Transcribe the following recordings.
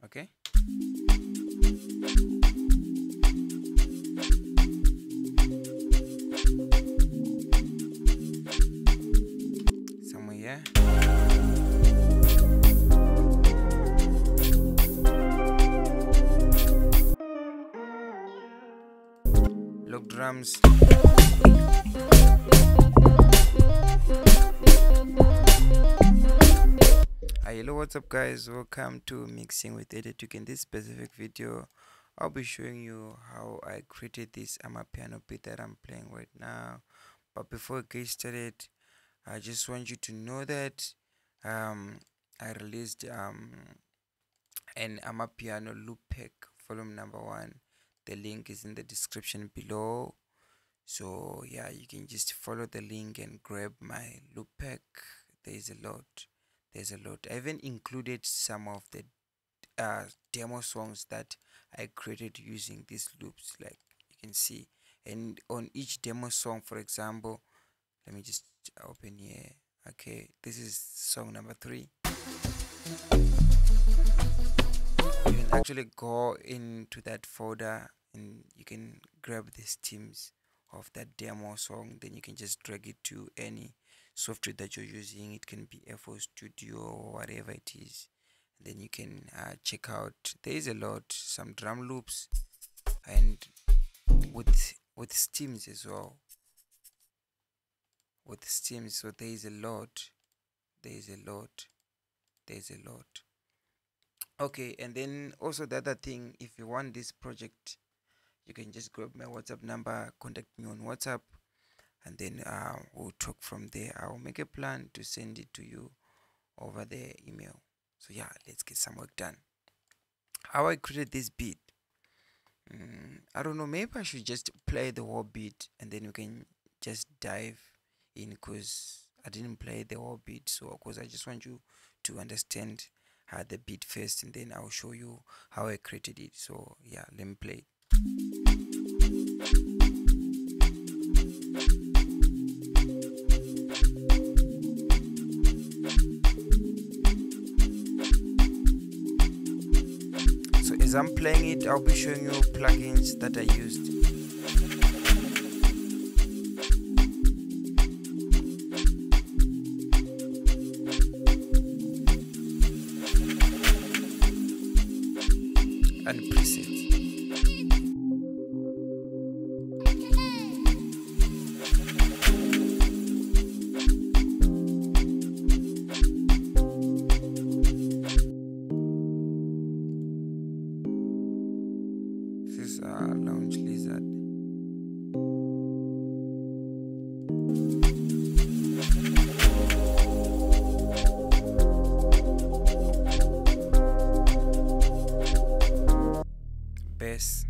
Okay. Somewhere here. Log drums. Hello, what's up guys, welcome to Mixing with Edit. In this specific video I'll be showing you how I created this Amapiano beat that I'm playing right now. But before I get started, I just want you to know that I released an Amapiano loop pack volume number 1. The link is in the description below, so yeah, you can just follow the link and grab my loop pack. There's a lot. I even included some of the demo songs that I created using these loops, like you can see. And on each demo song, for example, let me just open here. Okay, this is song number 3. You can actually go into that folder and you can grab the stems of that demo song, then you can just drag it to any software that you're using. It can be FL Studio or whatever it is, and then you can check out. There is a lot, some drum loops, and with stems as well, with stems. So there is a lot. Okay, and then also the other thing, if you want this project, you can just grab my WhatsApp number, contact me on WhatsApp, and then we'll talk from there. I'll make a plan to send it to you over the email. So yeah, let's get some work done. How I created this beat, I don't know, maybe I should just play the whole beat and then you can just dive in, because I didn't play the whole beat. So because I just want you to understand the beat first, and then I'll show you how I created it. So yeah, let me play it. So as I'm playing it, I'll be showing you plugins that I used. And presets. This is Lounge Lizard. Bass.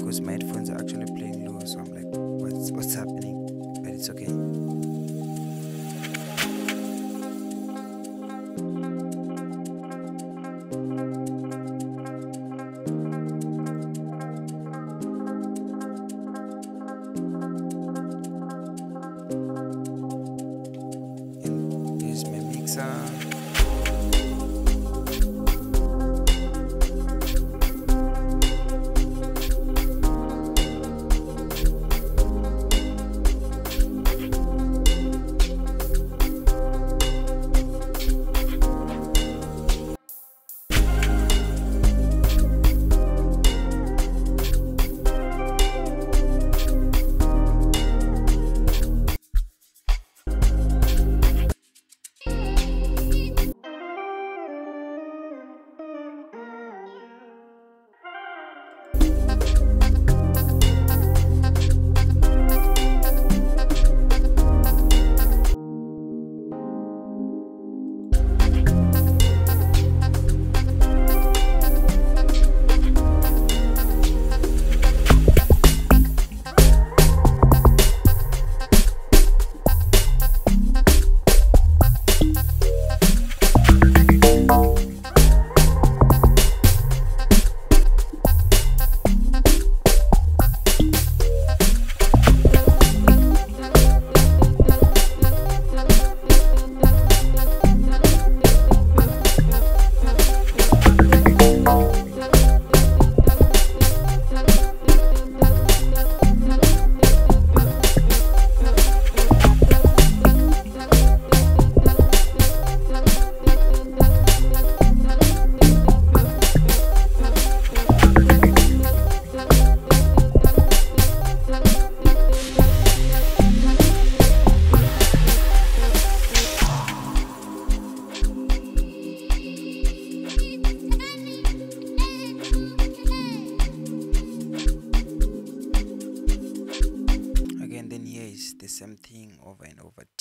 because my headphones are actually playing low, so I'm like, what's happening? But it's okay.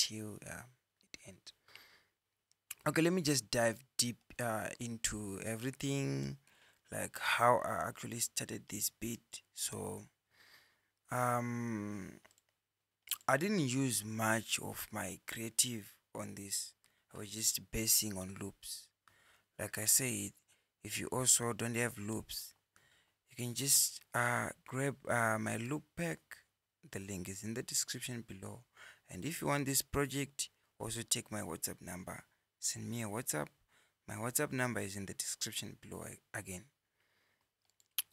until it ends. Okay, let me just dive deep into everything, like how I actually started this beat. So I didn't use much of my creative on this. I was just basing on loops. Like I said, if you also don't have loops, you can just grab my loop pack. The link is in the description below. And if you want this project, also take my WhatsApp number. Send me a WhatsApp. My WhatsApp number is in the description below again.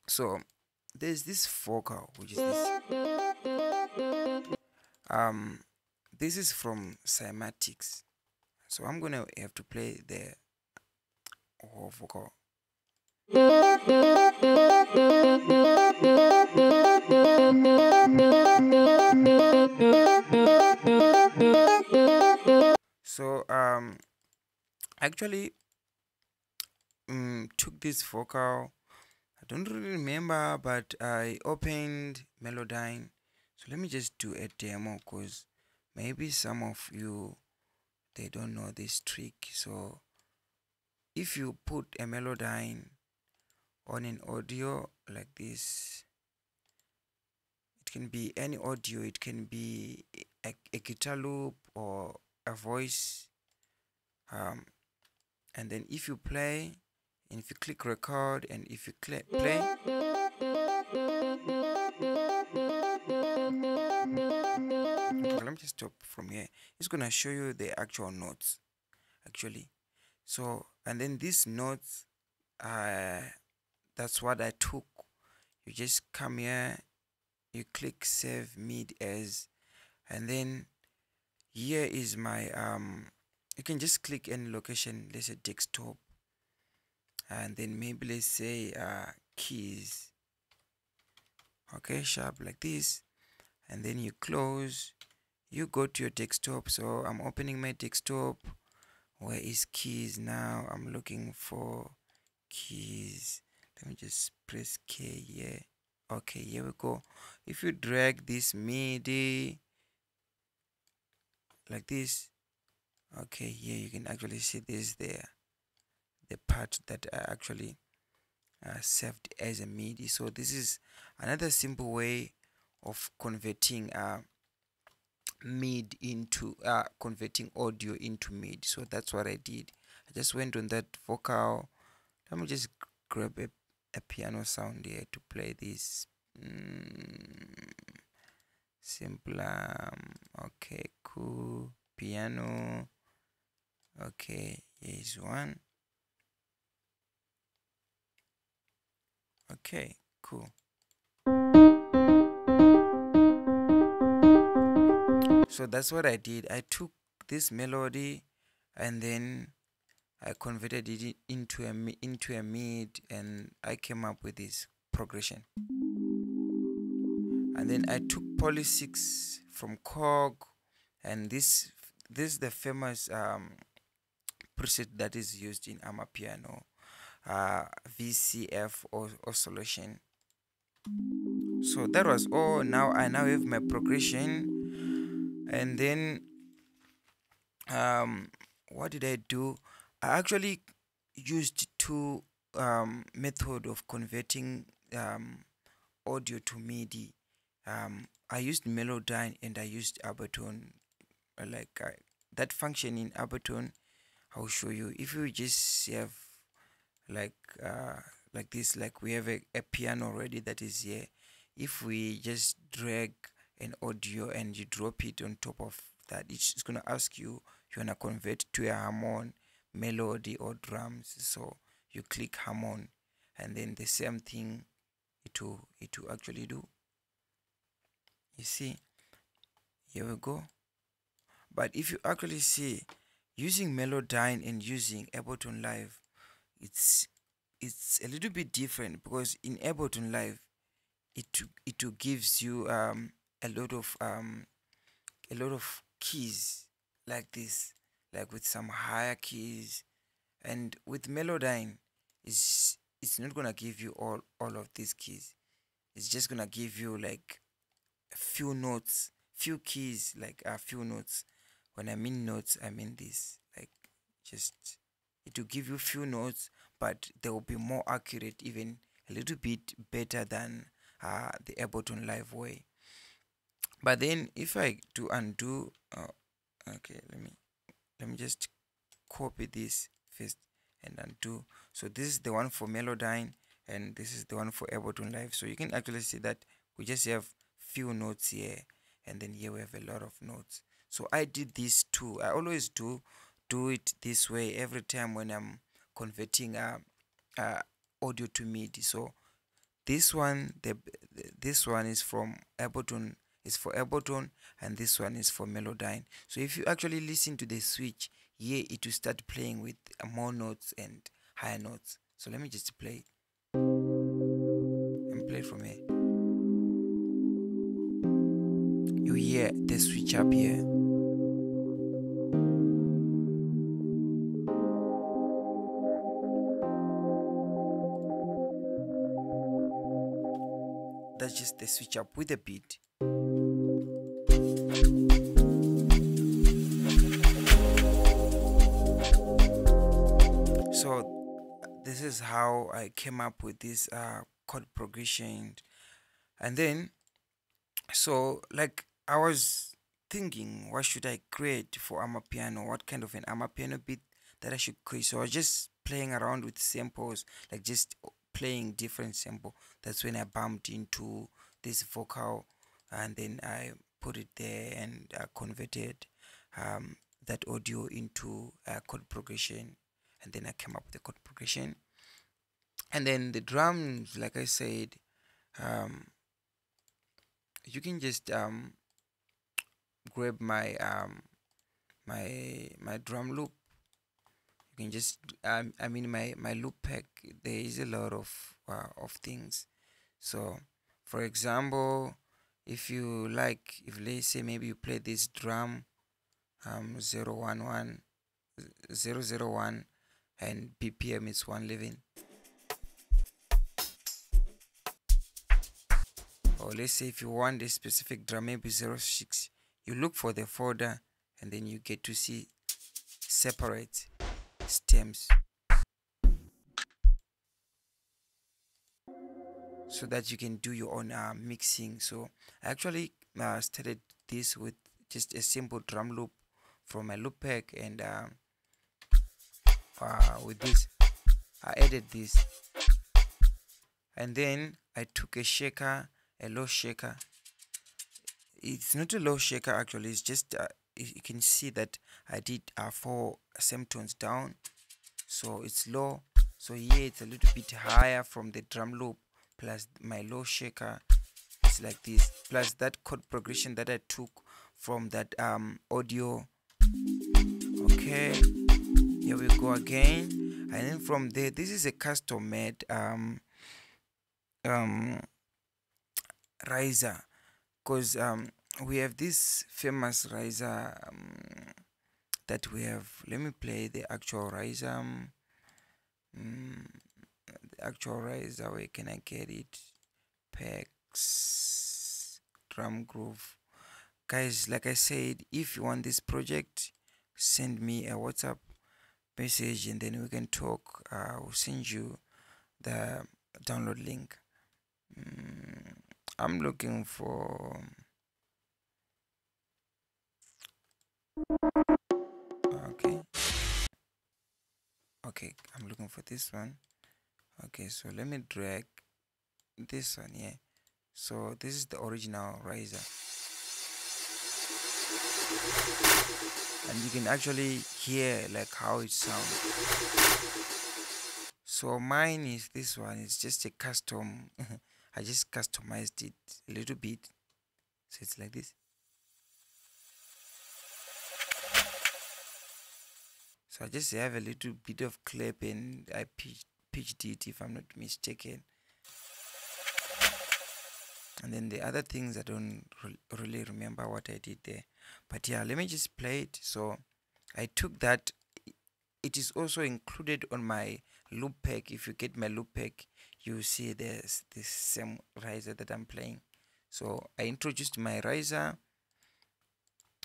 So there's this vocal, which is this is from Cymatics. So I'm gonna have to play the whole vocal. So actually took this vocal. I don't really remember, but I opened Melodyne. So let me just do a demo, because maybe some of you, they don't know this trick. So if you put a Melodyne on an audio like this, it can be any audio, it can be a guitar loop or a voice, and then if you play, and if you click record, and if you play, okay, let me just stop from here. It's gonna show you the actual notes actually. So, and then these notes, that's what I took. You just come here, you click save mid as, and then here is my you can just click any location, let's say desktop, and then maybe let's say keys. Okay, sharp like this, and then you close, you go to your desktop. So I'm opening my desktop. Where is keys now? I'm looking for keys. Let me just press K here. Okay, here we go. If you drag this MIDI like this, okay, here you can actually see this there, the part that I actually saved as a MIDI. So this is another simple way of converting mid into converting audio into mid. So that's what I did. I just went on that vocal. Let me just grab a piano sound here to play this. Simple. Okay, cool. Piano. Okay, here's one. Okay, cool. So that's what I did. I took this melody and then I converted it into a mid, and I came up with this progression. And then I took Poly 6 from Cog, and this is the famous preset that is used in Amapiano, VCF or solution. So that was all. Now I have my progression, and then what did I do? I actually used two method of converting audio to MIDI. I used Melodyne and I used Ableton. That function in Ableton, I'll show you. If you just have like this, like we have a piano already that is here. If we just drag an audio and you drop it on top of that, it's gonna ask you want to convert to a harmon, melody, or drums. So you click harmon, and then the same thing it will actually do. You see, here we go. But if you actually see, using Melodyne and using Abletonlive, it's a little bit different, because in Abletonlive it gives you a lot of keys like this, like with some higher keys, and with Melodyne it's not gonna give you all of these keys. It's just gonna give you like a few notes, few keys, like a few notes. When I mean notes, I mean this, like just it will give you few notes, but they will be more accurate, even a little bit better than the Abletonlive way. But then if I do undo, okay, let me just copy this first and undo. So this is the one for Melodyne, and this is the one for Abletonlive. So you can actually see that we just have few notes here, and then here we have a lot of notes. So I did this too. I always do it this way every time when I'm converting audio to MIDI. So this one, this one is from Ableton, is for Ableton, and this one is for Melodyne. So if you actually listen to the switch, here it will start playing with more notes and higher notes. So let me just play and play from here. You hear the switch up here. That's just the switch up with the beat. So this is how I came up with this chord progression. And then, so like I was thinking, what should I create for Amapiano? What kind of an Amapiano beat that I should create? So I was just playing around with samples, like just playing different sample. That's when I bumped into this vocal, and then I put it there and converted that audio into a chord progression, and then I came up with the chord progression. And then the drums, like I said, you can just grab my my drum loop. You can just I mean my loop pack. There is a lot of things. So for example, if you like, if let's say maybe you play this drum 011 001 and BPM is 111, or let's say if you want a specific drum, maybe 06, you look for the folder and then you get to see separate stems, so that you can do your own mixing. So I actually started this with just a simple drum loop from my loop pack, and with this I added this, and then I took a shaker, a low shaker. It's not a low shaker actually, it's just you can see that I did 4 semitones down, so it's low. So here it's a little bit higher from the drum loop, plus my low shaker is like this, plus that chord progression that I took from that audio. Okay, here we go again, and then from there, this is a custom made riser, because we have this famous riser that we have. Let me play the actual riser. The actual riser, where can I get it? Packs, drum groove. Guys, like I said, if you want this project, send me a WhatsApp message and then we can talk. I'll send you the download link. I'm looking for okay, I'm looking for this one. Okay, so let me drag this one here. So this is the original riser, and you can actually hear like how it sounds. So mine is this one. It's just a custom. I just customized it a little bit, so it's like this. So I just have a little bit of clip and I pitched it, if I'm not mistaken. And then the other things, I don't really remember what I did there. But yeah, let me just play it. So I took that. It is also included on my loop pack. If you get my loop pack, you see there's this same riser that I'm playing. So I introduced my riser.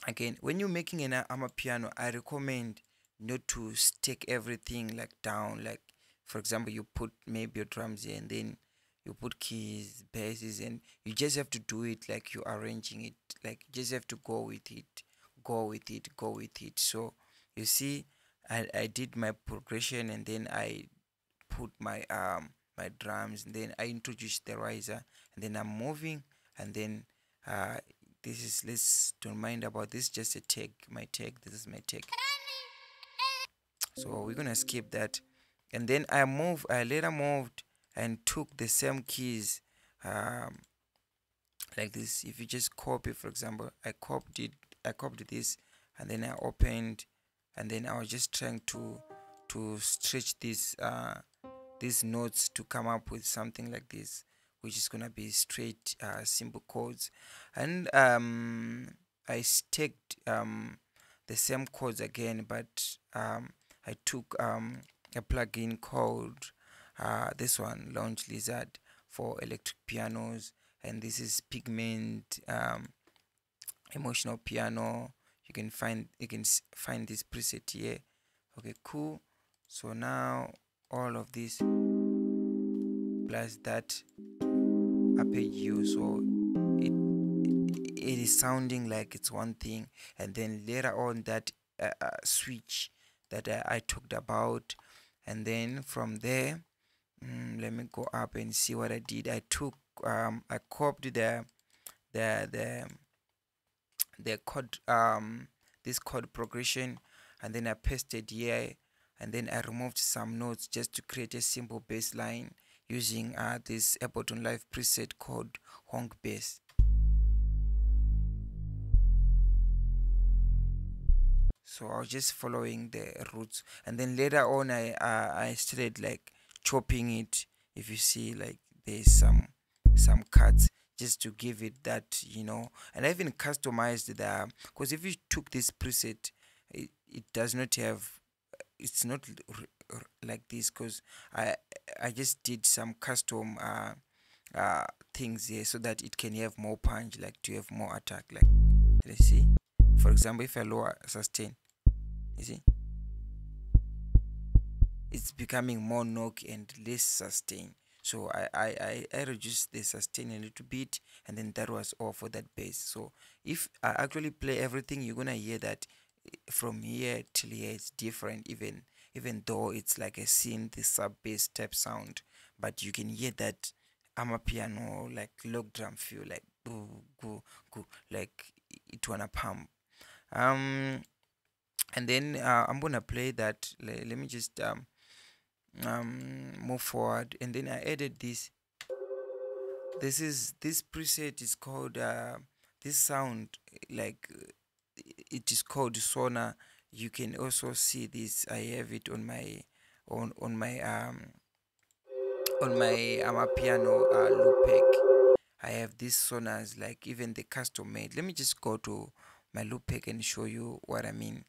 again, when you're making an Amapiano, I recommend not to stick everything like down. Like, for example, you put maybe your drums here, and then you put keys, basses, and you just have to do it like you're arranging it. Like, you just have to go with it, go with it, go with it. So you see, I did my progression, and then I put my my drums, and then I introduced the riser, and then I'm moving, and then this is, let's don't mind about this, just a tag, my tag, this is my tag, so we're gonna skip that. And then I later moved and took the same keys, like this. If you just copy, for example, I copied this, and then I opened, and then I was just trying to stretch this these notes to come up with something like this, which is gonna be straight simple chords. And I staked the same chords again, but I took a plugin called this one, Launch Lizard, for electric pianos, and this is Pigment Emotional Piano. You can find this preset here. Okay, cool. So now all of this plus that arpeggio, so it is sounding like it's one thing, and then later on that switch that I talked about, and then from there, let me go up and see what I did. I took I copied the chord, this chord progression, and then I pasted here, and then I removed some notes just to create a simple bass line using this Abletonlive preset called Honk Bass. So I was just following the roots, and then later on I started like chopping it. If you see, like there's some cuts just to give it that, you know, and I even customized the, because if you took this preset, it does not have, it's not like this, because I just did some custom things here so that it can have more punch, like to have more attack. Like, let's see, for example, if I lower sustain, you see it's becoming more knock and less sustain. So I reduced the sustain a little bit, and then that was all for that bass. So if I actually play everything, you're gonna hear that from here till here it's different, even though it's like a synth sub bass type sound, but you can hear that Amapiano like log drum feel, like go, like it wanna pump. And then I'm gonna play that. Let me just move forward, and then I added this. This preset is called this sound, like it is called Sona. You can also see this. I have it on my on my Amapiano loop pack. I have these Sonas, like even the custom made. Let me just go to my loop pack and show you what I mean.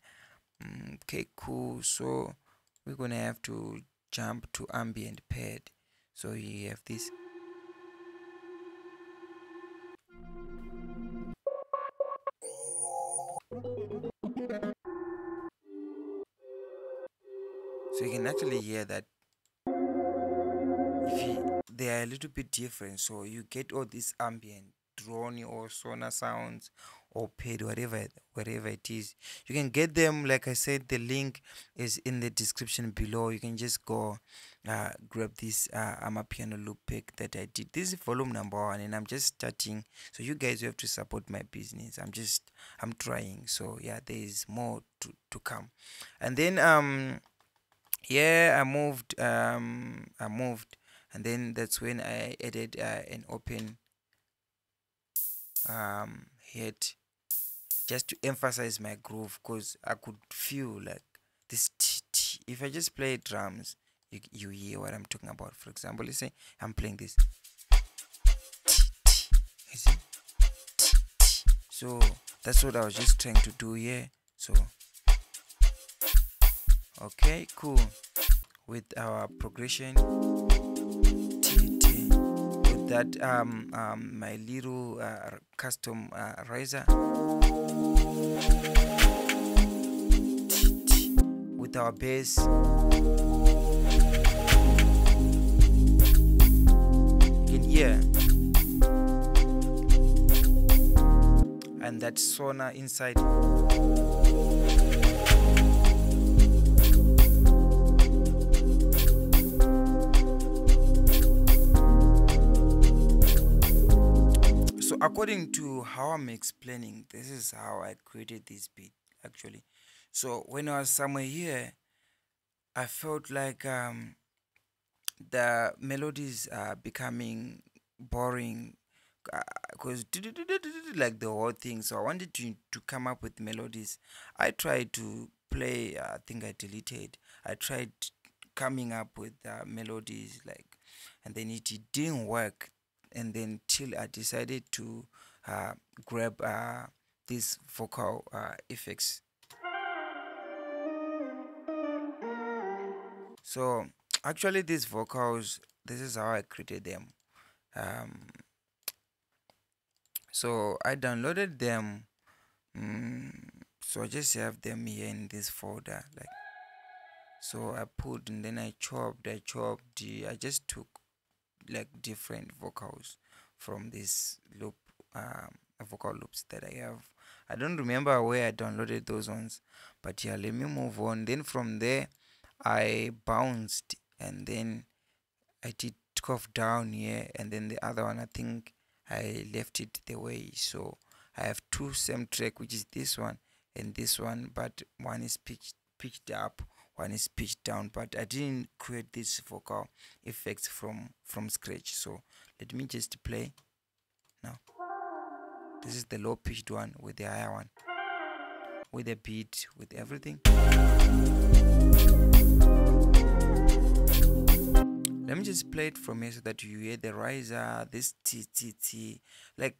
Okay, cool. So we're gonna have to jump to ambient pad. So you have this. So you can actually hear that they are a little bit different. So you get all these ambient drone or Sona sounds or pad, whatever it is. You can get them, like I said, the link is in the description below. You can just go grab this Amapiano loop pack that I did. This is volume number 1, and I'm just starting, so you guys have to support my business. I'm trying. So yeah, there is more to come. And then yeah, I moved, and then that's when I added an open head, just to emphasize my groove, because I could feel like this if I just play drums, you hear what I'm talking about. For example, let's say I'm playing this, you see? So that's what I was just trying to do here. So okay, cool. With our progression, with that my little custom riser with our bass. You can hear, and that sonar inside. So according to how I'm explaining, this is how I created this beat actually. So when I was somewhere here, I felt like the melodies are becoming boring because like the whole thing. So I wanted to come up with melodies. I tried to play, I think I deleted. I tried coming up with melodies, like, and then it didn't work. And then till I decided to grab these vocal effects. So actually these vocals, this is how I created them. So I downloaded them, so I just have them here in this folder, like, so I put, and then I chopped, I just took like different vocals from this loop, vocal loops that I have. I don't remember where I downloaded those ones, but yeah, let me move on. Then from there I bounced, and then I did cough down here, and then the other one I think I left it the way. So I have two same track, which is this one and this one, but one is pitched up, one is pitched down, but I didn't create this vocal effects from scratch. So let me just play now. This is the low pitched one with the higher one, with the beat, with everything. Let me just play it from here so that you hear the riser, this T. Like,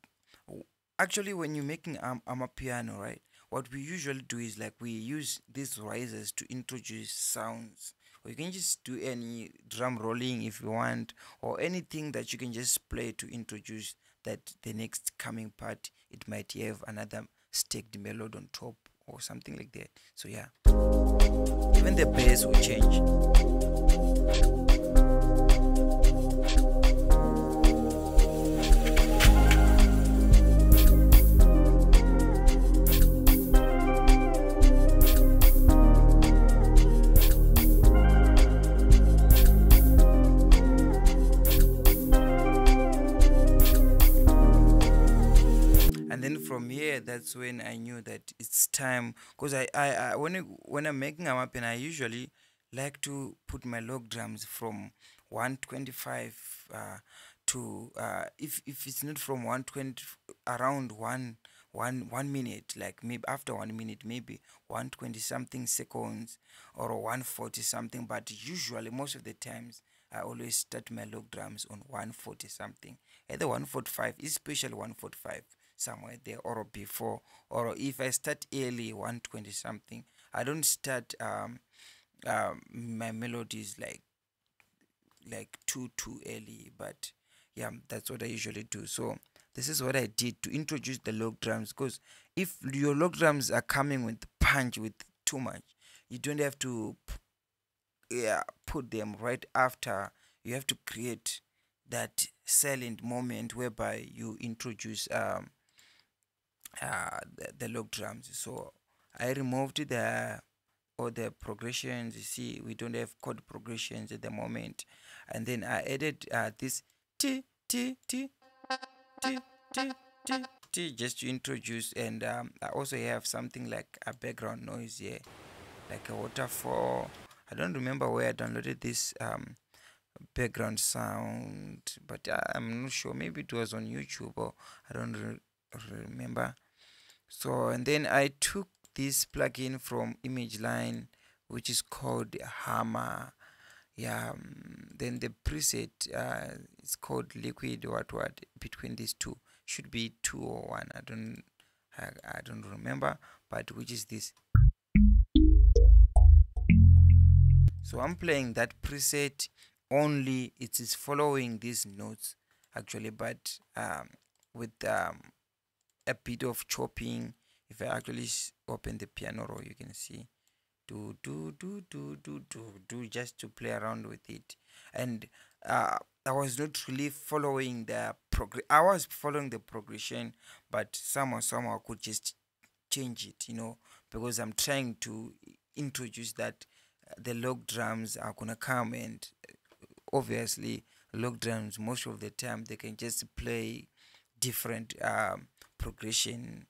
actually when you're making Amapiano, right, what we usually do is like we use these risers to introduce sounds. Or you can just do any drum rolling if you want, or anything that you can just play to introduce that the next coming part, it might have another staked melody on top or something like that. So yeah, even the bass will change. And then from here, that's when I knew that it's time, because I when I'm making Amapiano, I usually like to put my log drums from 125 to if it's not from 120, around 1 minute, like maybe after 1 minute, maybe 120 something seconds or 140 something. But usually most of the times I always start my log drums on 140 something, either 145, especially 145 somewhere there, or before, or if I start early 120 something. I don't start my melodies like too early, but yeah, that's what I usually do. So this is what I did to introduce the log drums, because if your log drums are coming with punch, with too much, you don't have to put them right after. You have to create that silent moment whereby you introduce the log drums. So I removed all the progressions. You see, we don't have chord progressions at the moment, and then I added this T just to introduce, and I also have something like a background noise here, like a waterfall. I don't remember where I downloaded this background sound, but I'm not sure, maybe it was on YouTube, or I don't remember. So, and then I took this plugin from ImageLine, which is called Hammer. Yeah, then the preset is called Liquid what between these two, should be 2 or 1, I don't remember, but which is this. So I'm playing that preset only. It is following these notes actually, but with a bit of chopping. If I actually open the piano roll, you can see do just to play around with it. And I was not really following the I was following the progression, but somehow I could just change it, you know, because I'm trying to introduce that the log drums are gonna come, and obviously log drums most of the time they can just play different progression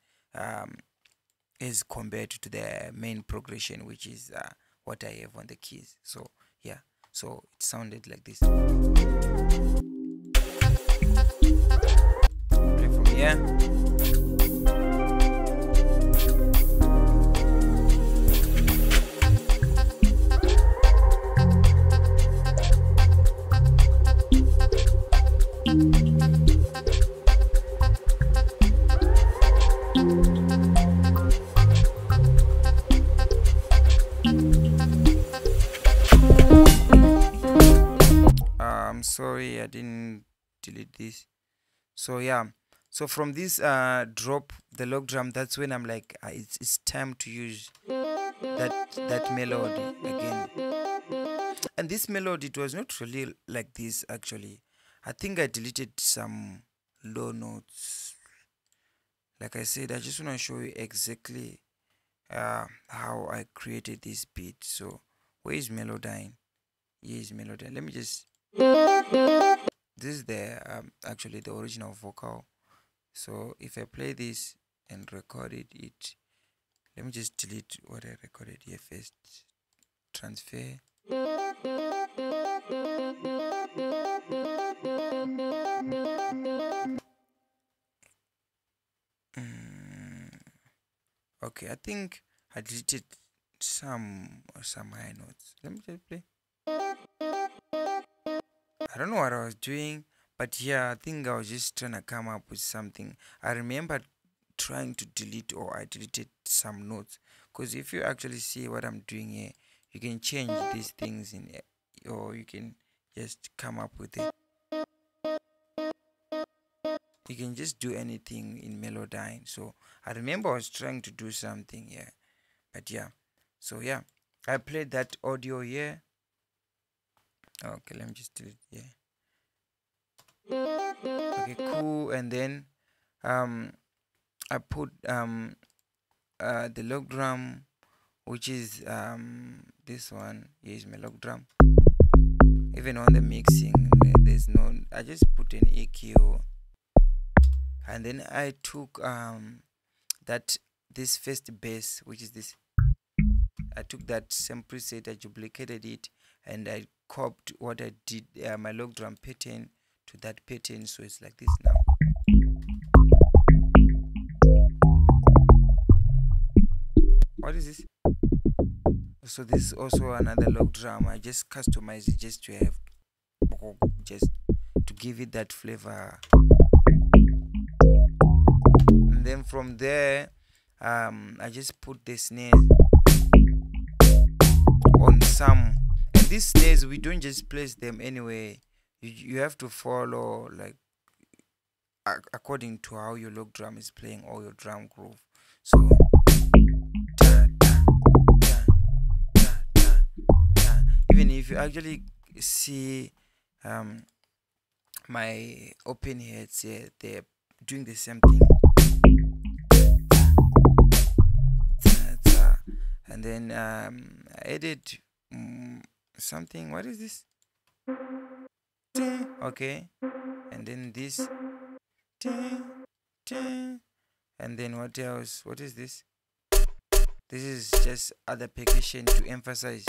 as compared to the main progression, which is what I have on the keys. So yeah, so it sounded like this. Play from here. I'm sorry I didn't delete this. So yeah, so from this drop the log drum, that's when I'm like it's time to use that melody again. And this melody, it was not really like this actually. I think I deleted some low notes. Like I said, I just want to show you exactly how I created this beat. So where is Melodyne? Here is Melodyne. Let me just, this is the actually the original vocal. So if I play this and record it, let me just delete what I recorded here first. Transfer. Okay, I think I deleted some high notes. Let me just play. I don't know what I was doing, but yeah, I think I was just trying to come up with something. I remember trying to delete, or I deleted some notes, because if you actually see what I'm doing here, you can change these things in it, or you can just come up with it. You can just do anything in Melodyne. So I remember I was trying to do something here, but yeah. So yeah, I played that audio here. Okay, let me just do it here. Okay, cool. And then I put the log drum, which is this one. Here's my log drum. Even on the mixing, there's no, I just put an EQ. And then I took this first bass, which is this. I took that same preset, I duplicated it, and I copied what I did, my log drum pattern, to that pattern. So it's like this now. What is this? So this is also another log drum. I just customize it just to have, just to give it that flavor. And then from there, I just put the snares on some. And these snares, we don't just place them anywhere. You have to follow, like, according to how your log drum is playing, or your drum groove. So even if you actually see my open heads here, they're doing the same thing. And then I added something. What is this? Okay. And then this. And then what else? What is this? This is just other percussion to emphasize.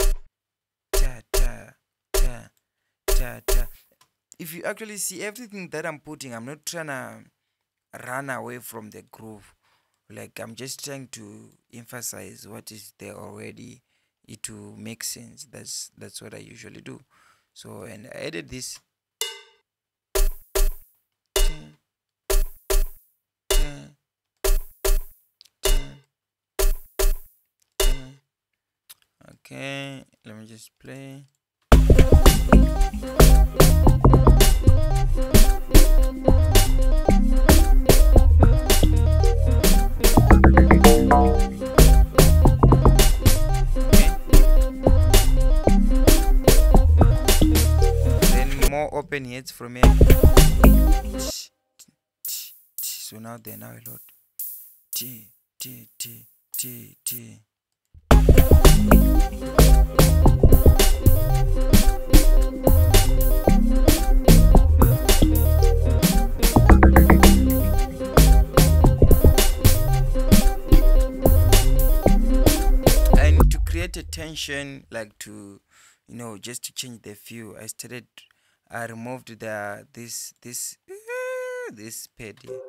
If you actually see everything that I'm putting, I'm not trying to run away from the groove. Like, I'm just trying to emphasize what is there already, it to make sense. That's what I usually do. So, and I added this. Okay, let me just play. here, it's from here. So now a lot. T. And to create a tension, like to, you know, just to change the feel, I removed this pad here,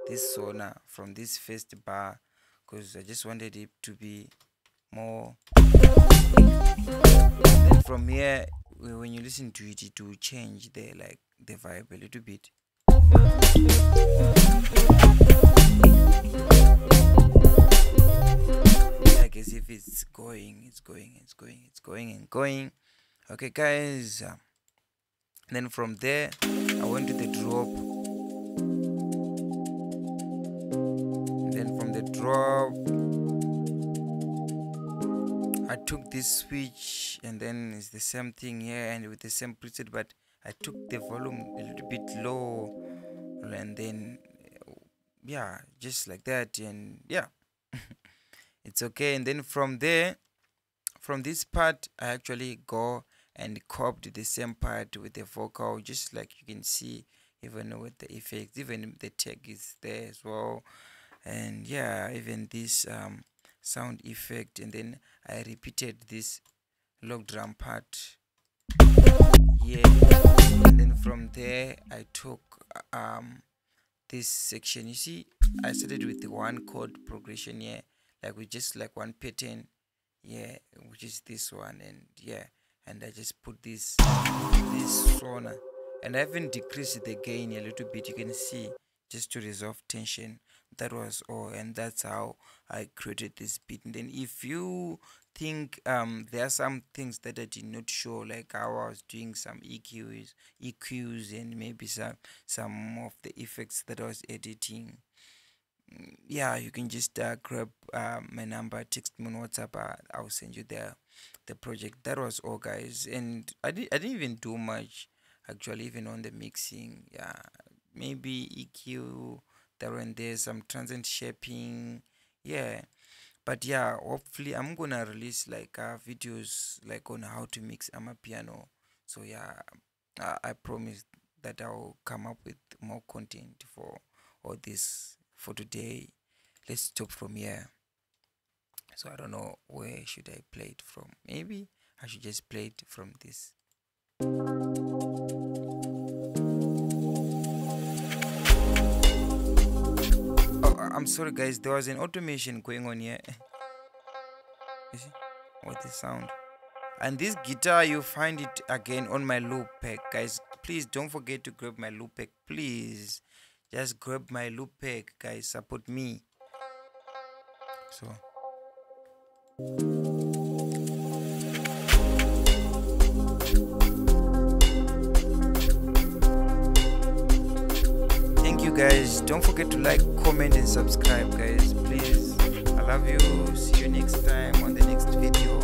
this sona from this first bar, because I just wanted it to be more. Then from here, when you listen to it, it will change the vibe a little bit. Like as if it's going and going. Okay, guys. Then from there, I went to the drop. Then from the drop, I took this switch, and then it's the same thing here and with the same preset, but I took the volume a little bit low, and then yeah, just like that, and yeah. It's okay. And then from there, from this part, I actually go and copied the same part with the vocal, just like you can see, even with the effects, even the tag is there as well, and yeah, even this sound effect. And then I repeated this log drum part, yeah. And then from there, I took this section. You see, I started with the one chord progression here, like with just like one pattern, yeah, which is this one, and yeah, and I just put this sona, and I even decreased the gain a little bit, you can see, just to resolve tension. That was all, and that's how I created this beat. And then if you think there are some things that I did not show, like how I was doing some EQs and maybe some of the effects that I was editing, yeah, you can just grab my number, text me on WhatsApp, I'll send you the project. That was all, guys. And I didn't even do much actually, even on the mixing. Yeah, maybe EQ there and there, some transient shaping, yeah. But yeah, hopefully I'm gonna release like videos like on how to mix Amapiano. So yeah, I promise that I'll come up with more content for all this. For today, let's stop from here. So I don't know, where should I play it from? Maybe I should just play it from this. Oh, I'm sorry, guys, there was an automation going on here. You see what the sound? And this guitar, you find it again on my loop pack, guys. Please don't forget to grab my loop pack, please. Just grab my loop pack, guys. Support me. So thank you, guys. Don't forget to like, comment and subscribe, guys, please. I love you. See you next time on the next video.